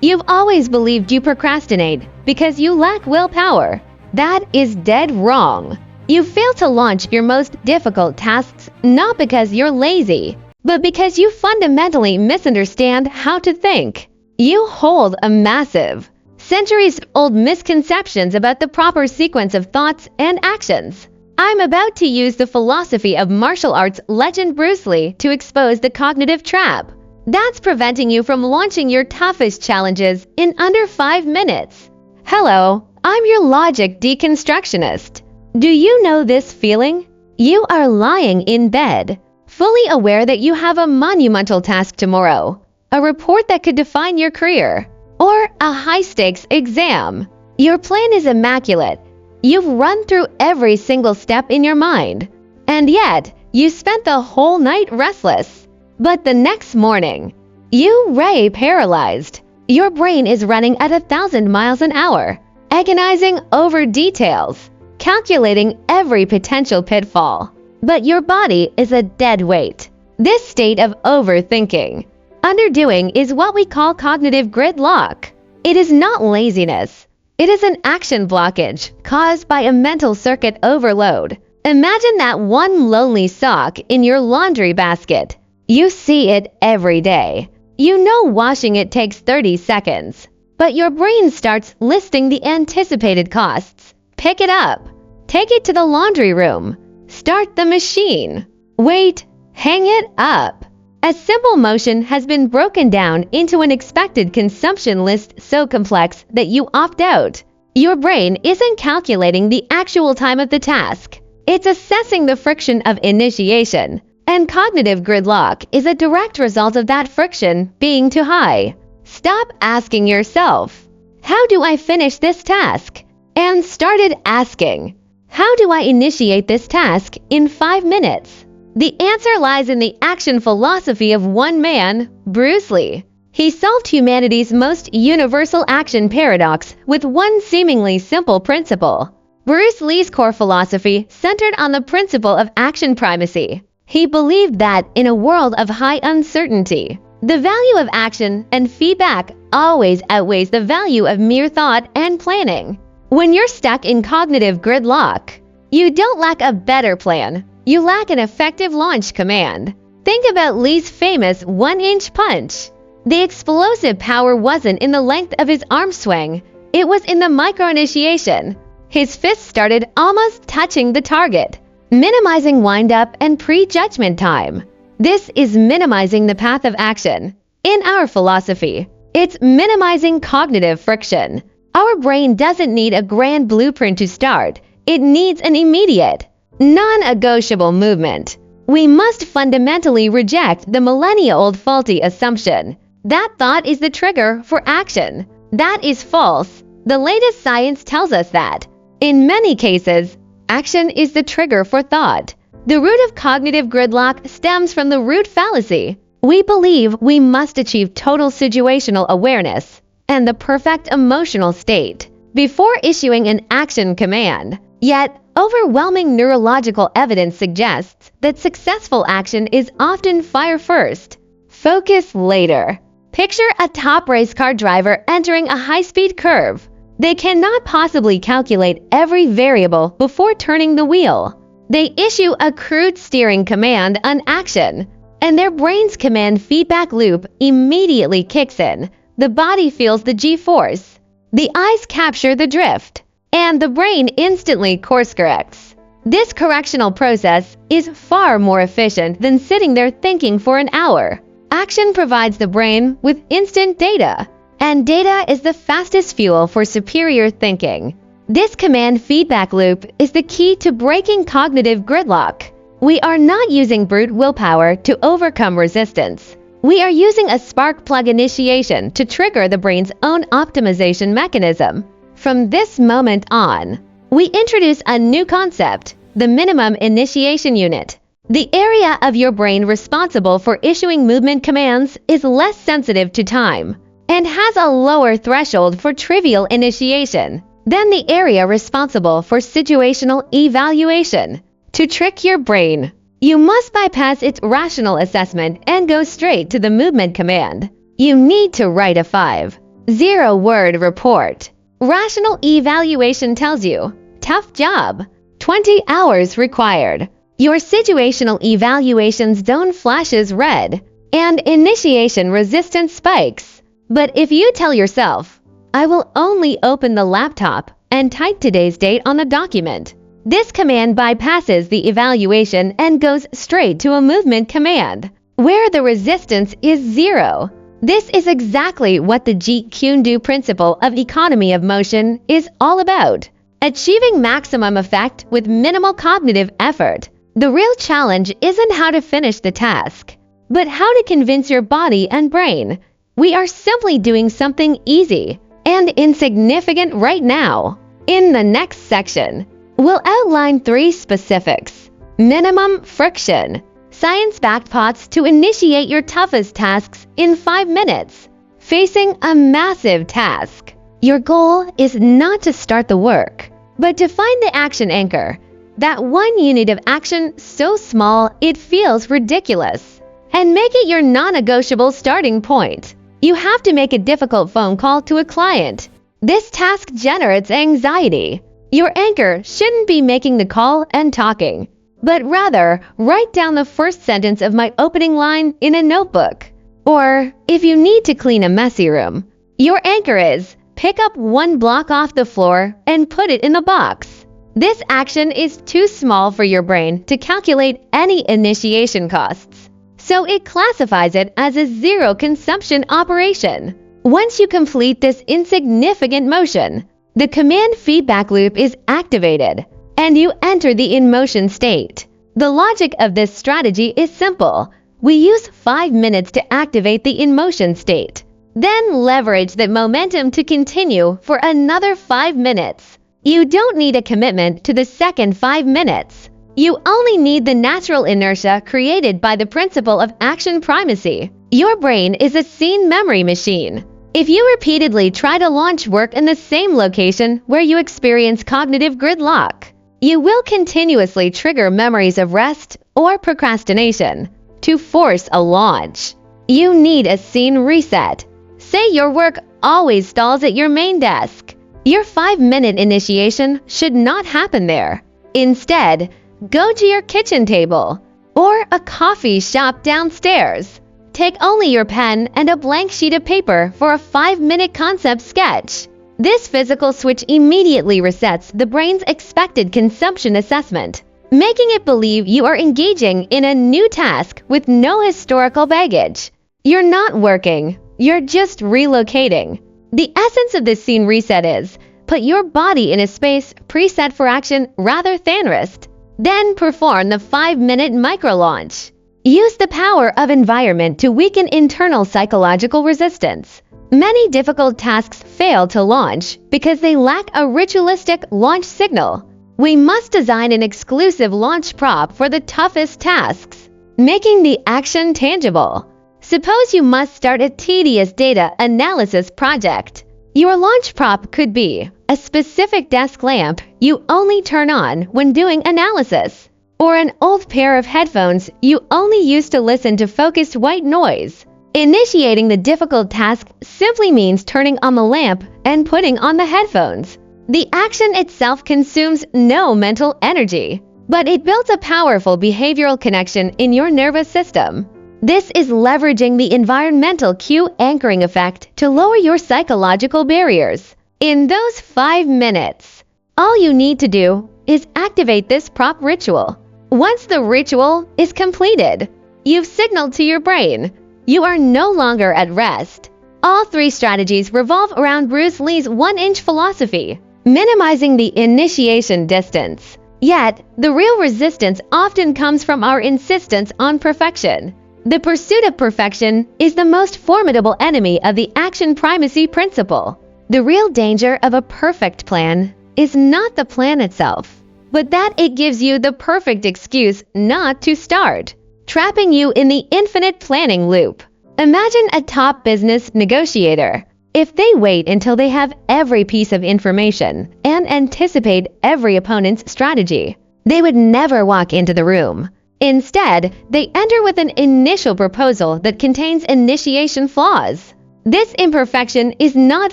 You've always believed you procrastinate because you lack willpower. That is dead wrong. You fail to launch your most difficult tasks not because you're lazy, but because you fundamentally misunderstand how to think. You hold a massive, centuries-old misconceptions about the proper sequence of thoughts and actions. I'm about to use the philosophy of martial arts legend Bruce Lee to expose the cognitive trap that's preventing you from launching your toughest challenges in under 5 minutes. Hello, I'm your logic deconstructionist. Do you know this feeling? You are lying in bed, fully aware that you have a monumental task tomorrow, a report that could define your career, or a high-stakes exam. Your plan is immaculate. You've run through every single step in your mind, and yet you spent the whole night restless. But the next morning, you're paralyzed. Your brain is running at 1,000 miles an hour, agonizing over details, calculating every potential pitfall. But your body is a dead weight. This state of overthinking, underdoing, is what we call cognitive gridlock. It is not laziness. It is an action blockage caused by a mental circuit overload. Imagine that one lonely sock in your laundry basket. You see it every day. You know washing it takes 30 seconds, but your brain starts listing the anticipated costs. Pick it up. Take it to the laundry room. Start the machine. Wait. Hang it up. A simple motion has been broken down into an expected consumption list so complex that you opt out. Your brain isn't calculating the actual time of the task. It's assessing the friction of initiation. And cognitive gridlock is a direct result of that friction being too high. Stop asking yourself, how do I finish this task? And started asking, how do I initiate this task in 5 minutes? The answer lies in the action philosophy of one man, Bruce Lee. He solved humanity's most universal action paradox with one seemingly simple principle. Bruce Lee's core philosophy centered on the principle of action primacy. He believed that in a world of high uncertainty, the value of action and feedback always outweighs the value of mere thought and planning. When you're stuck in cognitive gridlock, you don't lack a better plan. You lack an effective launch command. Think about Lee's famous 1-inch punch. The explosive power wasn't in the length of his arm swing. It was in the micro-initiation. His fist started almost touching the target, minimizing wind-up and pre-judgment time. This is minimizing the path of action. In our philosophy, it's minimizing cognitive friction. Our brain doesn't need a grand blueprint to start. It needs an immediate, non-negotiable movement. We must fundamentally reject the millennia-old faulty assumption that thought is the trigger for action. That is false. The latest science tells us that, in many cases, action is the trigger for thought. The root of cognitive gridlock stems from the root fallacy. We believe we must achieve total situational awareness and the perfect emotional state before issuing an action command. Yet, overwhelming neurological evidence suggests that successful action is often fire first, focus later. Picture a top race car driver entering a high-speed curve. They cannot possibly calculate every variable before turning the wheel. They issue a crude steering command on action, and their brain's command feedback loop immediately kicks in. The body feels the G-force. The eyes capture the drift, and the brain instantly course corrects. This correctional process is far more efficient than sitting there thinking for an hour. Action provides the brain with instant data, and data is the fastest fuel for superior thinking. This command feedback loop is the key to breaking cognitive gridlock. We are not using brute willpower to overcome resistance. We are using a spark plug initiation to trigger the brain's own optimization mechanism. From this moment on, we introduce a new concept, the minimum initiation unit. The area of your brain responsible for issuing movement commands is less sensitive to time and has a lower threshold for trivial initiation than the area responsible for situational evaluation. To trick your brain, you must bypass its rational assessment and go straight to the movement command. You need to write a 5, 0-word report. Rational evaluation tells you, tough job, 20 hours required. Your situational evaluation zone flashes red, and initiation resistance spikes. But if you tell yourself, I will only open the laptop and type today's date on the document, this command bypasses the evaluation and goes straight to a movement command, where the resistance is 0. This is exactly what the Jeet Kune Do principle of economy of motion is all about. Achieving maximum effect with minimal cognitive effort. The real challenge isn't how to finish the task, but how to convince your body and brain we are simply doing something easy and insignificant right now. In the next section, we'll outline 3 specifics. Minimum friction. Science-backed paths to initiate your toughest tasks in 5 minutes. Facing a massive task. Your goal is not to start the work, but to find the action anchor. That one unit of action so small it feels ridiculous. And make it your non-negotiable starting point. You have to make a difficult phone call to a client. This task generates anxiety. Your anchor shouldn't be making the call and talking, but rather write down the first sentence of my opening line in a notebook. Or, if you need to clean a messy room, your anchor is, pick up 1 block off the floor and put it in the box. This action is too small for your brain to calculate any initiation costs, so it classifies it as a 0 consumption operation. Once you complete this insignificant motion, the command feedback loop is activated, and you enter the in-motion state. The logic of this strategy is simple. We use 5 minutes to activate the in-motion state, then leverage the momentum to continue for another 5 minutes. You don't need a commitment to the second 5 minutes. You only need the natural inertia created by the principle of action primacy. Your brain is a scene memory machine. If you repeatedly try to launch work in the same location where you experience cognitive gridlock, you will continuously trigger memories of rest or procrastination to force a launch. You need a scene reset. Say your work always stalls at your main desk. Your 5-minute initiation should not happen there. Instead, go to your kitchen table or a coffee shop downstairs. Take only your pen and a blank sheet of paper for a 5-minute concept sketch. This physical switch immediately resets the brain's expected consumption assessment, making it believe you are engaging in a new task with no historical baggage. You're not working, you're just relocating. The essence of this scene reset is, put your body in a space preset for action rather than rest. Then perform the 5-minute micro-launch. Use the power of environment to weaken internal psychological resistance. Many difficult tasks fail to launch because they lack a ritualistic launch signal. We must design an exclusive launch prop for the toughest tasks, making the action tangible. Suppose you must start a tedious data analysis project. Your launch prop could be a specific desk lamp you only turn on when doing analysis, or an old pair of headphones you only use to listen to focused white noise. Initiating the difficult task simply means turning on the lamp and putting on the headphones. The action itself consumes no mental energy, but it builds a powerful behavioral connection in your nervous system. This is leveraging the environmental cue anchoring effect to lower your psychological barriers. In those 5 minutes, all you need to do is activate this prop ritual. Once the ritual is completed, you've signaled to your brain you are no longer at rest. All 3 strategies revolve around Bruce Lee's 1-inch philosophy, minimizing the initiation distance. Yet, the real resistance often comes from our insistence on perfection. The pursuit of perfection is the most formidable enemy of the action primacy principle. The real danger of a perfect plan is not the plan itself, but that it gives you the perfect excuse not to start, trapping you in the infinite planning loop. Imagine a top business negotiator. If they wait until they have every piece of information and anticipate every opponent's strategy, they would never walk into the room. Instead, they enter with an initial proposal that contains initiation flaws. This imperfection is not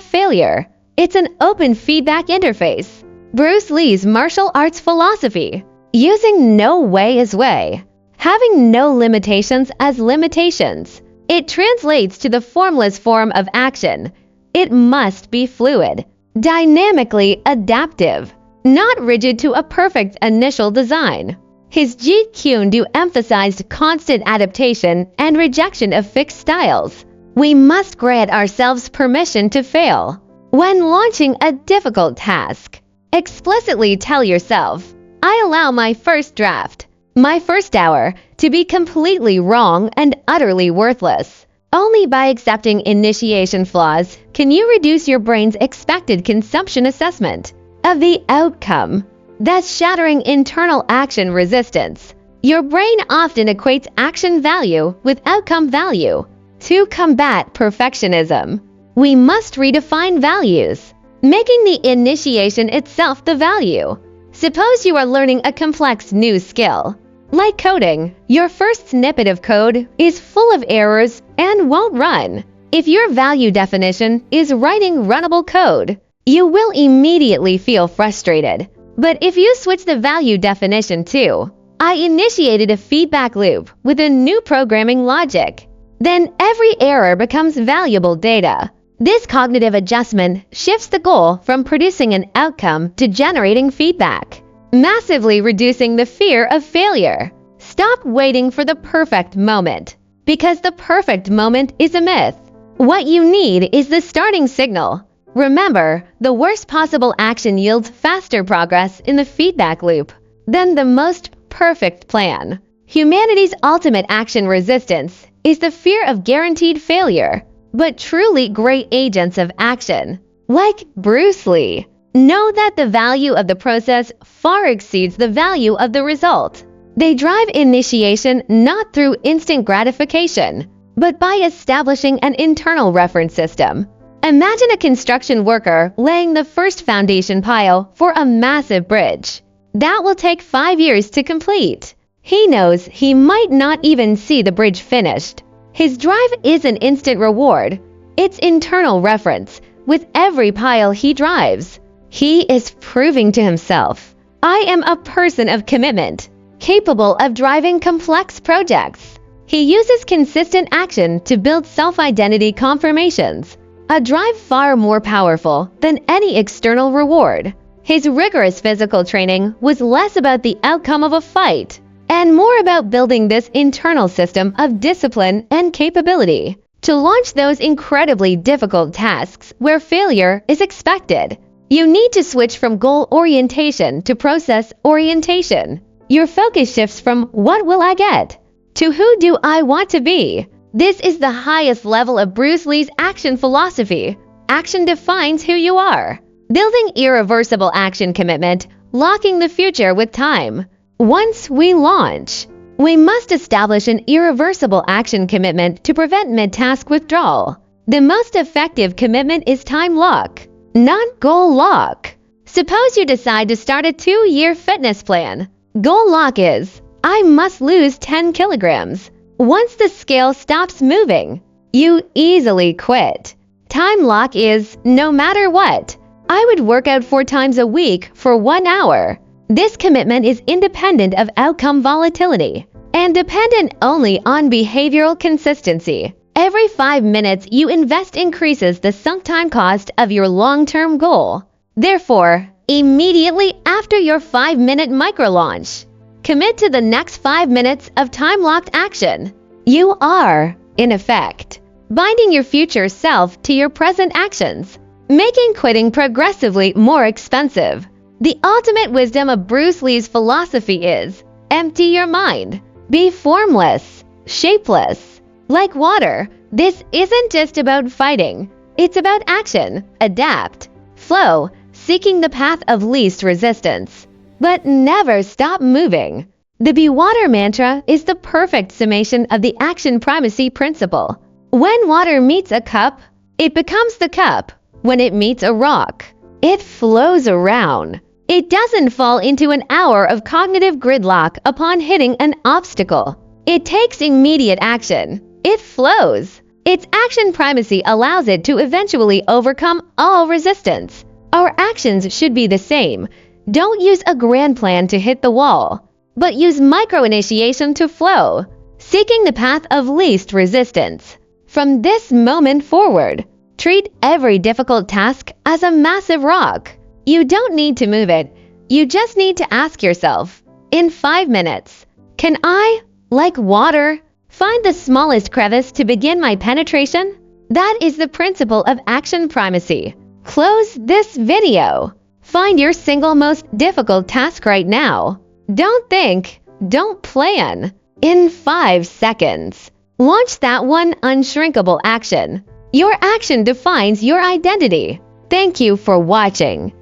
failure. It's an open feedback interface. Bruce Lee's martial arts philosophy, using no way as way, having no limitations as limitations. It translates to the formless form of action. It must be fluid, dynamically adaptive, not rigid to a perfect initial design. His Jeet Kune Do emphasized constant adaptation and rejection of fixed styles. We must grant ourselves permission to fail. When launching a difficult task, explicitly tell yourself, I allow my first draft, my first hour, to be completely wrong and utterly worthless. Only by accepting initiation flaws can you reduce your brain's expected consumption assessment of the outcome, thus shattering internal action resistance. Your brain often equates action value with outcome value. To combat perfectionism, we must redefine values, making the initiation itself the value. Suppose you are learning a complex new skill. Like coding, your first snippet of code is full of errors and won't run. If your value definition is writing runnable code, you will immediately feel frustrated. But if you switch the value definition to, I initiated a feedback loop with a new programming logic, then every error becomes valuable data. This cognitive adjustment shifts the goal from producing an outcome to generating feedback, massively reducing the fear of failure. Stop waiting for the perfect moment, because the perfect moment is a myth. What you need is the starting signal. Remember, the worst possible action yields faster progress in the feedback loop than the most perfect plan. Humanity's ultimate action resistance is the fear of guaranteed failure, but truly great agents of action, like Bruce Lee, know that the value of the process far exceeds the value of the result. They drive initiation not through instant gratification, but by establishing an internal reference system. Imagine a construction worker laying the first foundation pile for a massive bridge. That will take 5 years to complete. He knows he might not even see the bridge finished. His drive isn't instant reward. It's internal reference. With every pile he drives, he is proving to himself, I am a person of commitment, capable of driving complex projects. He uses consistent action to build self-identity confirmations, a drive far more powerful than any external reward. His rigorous physical training was less about the outcome of a fight and more about building this internal system of discipline and capability to launch those incredibly difficult tasks where failure is expected. You need to switch from goal orientation to process orientation. Your focus shifts from what will I get to who do I want to be. This is the highest level of Bruce Lee's action philosophy. Action defines who you are. Building irreversible action commitment, locking the future with time. Once we launch, we must establish an irreversible action commitment to prevent mid-task withdrawal. The most effective commitment is time lock, not goal lock. Suppose you decide to start a 2-year fitness plan. Goal lock is, I must lose 10 kilograms. Once the scale stops moving, you easily quit. Time lock is, no matter what, I would work out 4 times a week for 1 hour. This commitment is independent of outcome volatility and dependent only on behavioral consistency. Every 5 minutes you invest increases the sunk time cost of your long-term goal. Therefore, immediately after your 5-minute micro-launch, commit to the next 5 minutes of time-locked action. You are, in effect, binding your future self to your present actions, making quitting progressively more expensive. The ultimate wisdom of Bruce Lee's philosophy is, empty your mind. Be formless, shapeless. Like water, this isn't just about fighting. It's about action, adapt, flow, seeking the path of least resistance. But never stop moving. The Be Water mantra is the perfect summation of the action primacy principle. When water meets a cup, it becomes the cup. When it meets a rock, it flows around. It doesn't fall into an hour of cognitive gridlock upon hitting an obstacle. It takes immediate action. It flows. Its action primacy allows it to eventually overcome all resistance. Our actions should be the same. Don't use a grand plan to hit the wall, but use micro-initiation to flow, seeking the path of least resistance. From this moment forward, treat every difficult task as a massive rock. You don't need to move it. You just need to ask yourself, in 5 minutes, can I, like water, find the smallest crevice to begin my penetration? That is the principle of action primacy. Close this video. Find your single most difficult task right now. Don't think, don't plan. In 5 seconds, launch that one unshrinkable action. Your action defines your identity. Thank you for watching.